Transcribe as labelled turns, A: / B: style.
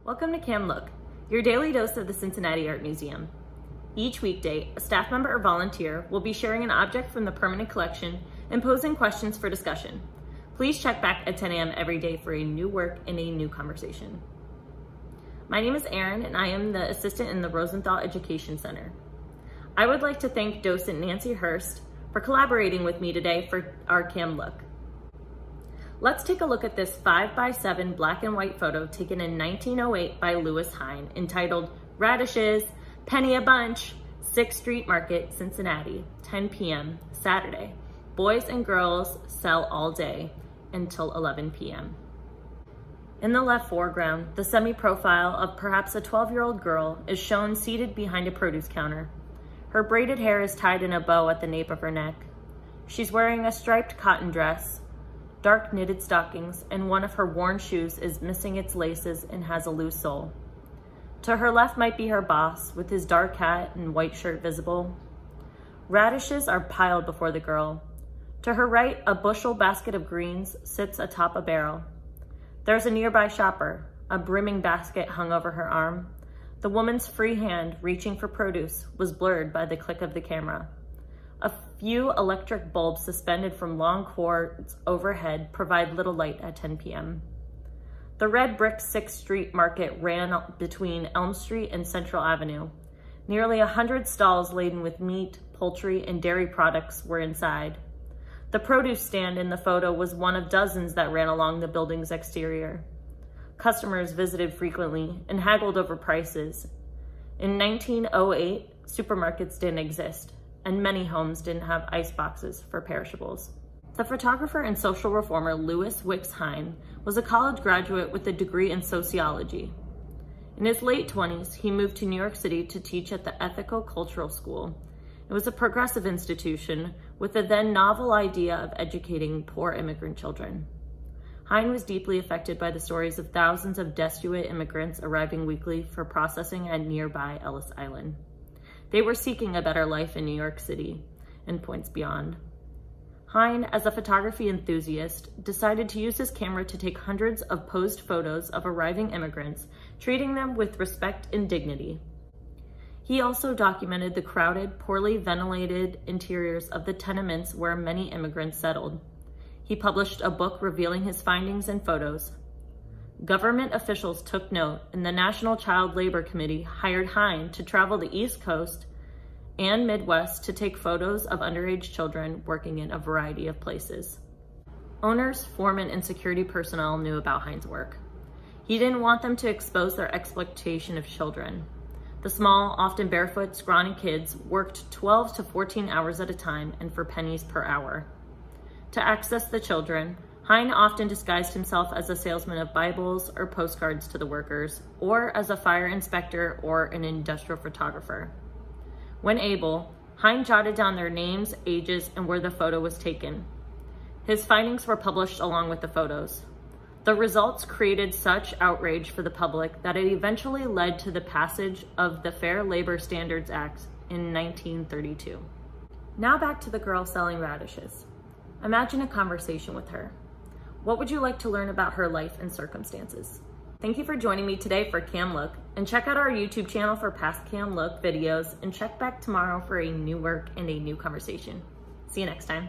A: Welcome to Cam Look, your daily dose of the Cincinnati Art Museum. Each weekday, a staff member or volunteer will be sharing an object from the permanent collection and posing questions for discussion. Please check back at 10 a.m. every day for a new work and a new conversation. My name is Erin, and I am the assistant in the Rosenthal Education Center. I would like to thank docent Nancy Hurst for collaborating with me today for our Cam Look. Let's take a look at this 5x7 black and white photo taken in 1908 by Lewis Hine, entitled Radishes, Penny a Bunch, 6th Street Market, Cincinnati, 10 p.m., Saturday. Boys and girls sell all day until 11 p.m. In the left foreground, the semi-profile of perhaps a 12-year-old girl is shown seated behind a produce counter. Her braided hair is tied in a bow at the nape of her neck. She's wearing a striped cotton dress, dark knitted stockings, and one of her worn shoes is missing its laces and has a loose sole. To her left might be her boss, with his dark hat and white shirt visible. Radishes are piled before the girl. To her right, a bushel basket of greens sits atop a barrel. There's a nearby shopper, a brimming basket hung over her arm. The woman's free hand, reaching for produce, was blurred by the click of the camera. A few electric bulbs suspended from long cords overhead provide little light at 10 p.m. The red brick 6th Street Market ran between Elm Street and Central Avenue. Nearly 100 stalls laden with meat, poultry, and dairy products were inside. The produce stand in the photo was one of dozens that ran along the building's exterior. Customers visited frequently and haggled over prices. In 1908, supermarkets didn't exist, and many homes didn't have ice boxes for perishables. The photographer and social reformer Lewis Hine was a college graduate with a degree in sociology. In his late 20s, he moved to New York City to teach at the Ethical Cultural School. It was a progressive institution with the then novel idea of educating poor immigrant children. Hine was deeply affected by the stories of thousands of destitute immigrants arriving weekly for processing at nearby Ellis Island. They were seeking a better life in New York City and points beyond. Hine, as a photography enthusiast, decided to use his camera to take hundreds of posed photos of arriving immigrants, treating them with respect and dignity. He also documented the crowded, poorly ventilated interiors of the tenements where many immigrants settled. He published a book revealing his findings and photos. Government officials took note, and the National Child Labor Committee hired Hine to travel the East Coast and Midwest to take photos of underage children working in a variety of places. Owners, foremen, and security personnel knew about Hine's work. He didn't want them to expose their exploitation of children. The small, often barefoot, scrawny kids worked 12 to 14 hours at a time and for pennies per hour. To access the children, Hine often disguised himself as a salesman of Bibles or postcards to the workers, or as a fire inspector or an industrial photographer. When able, Hine jotted down their names, ages, and where the photo was taken. His findings were published along with the photos. The results created such outrage for the public that it eventually led to the passage of the Fair Labor Standards Act in 1932. Now back to the girl selling radishes. Imagine a conversation with her. What would you like to learn about her life and circumstances? Thank you for joining me today for Cam Look, and check out our YouTube channel for past Cam Look videos, and check back tomorrow for a new work and a new conversation. See you next time.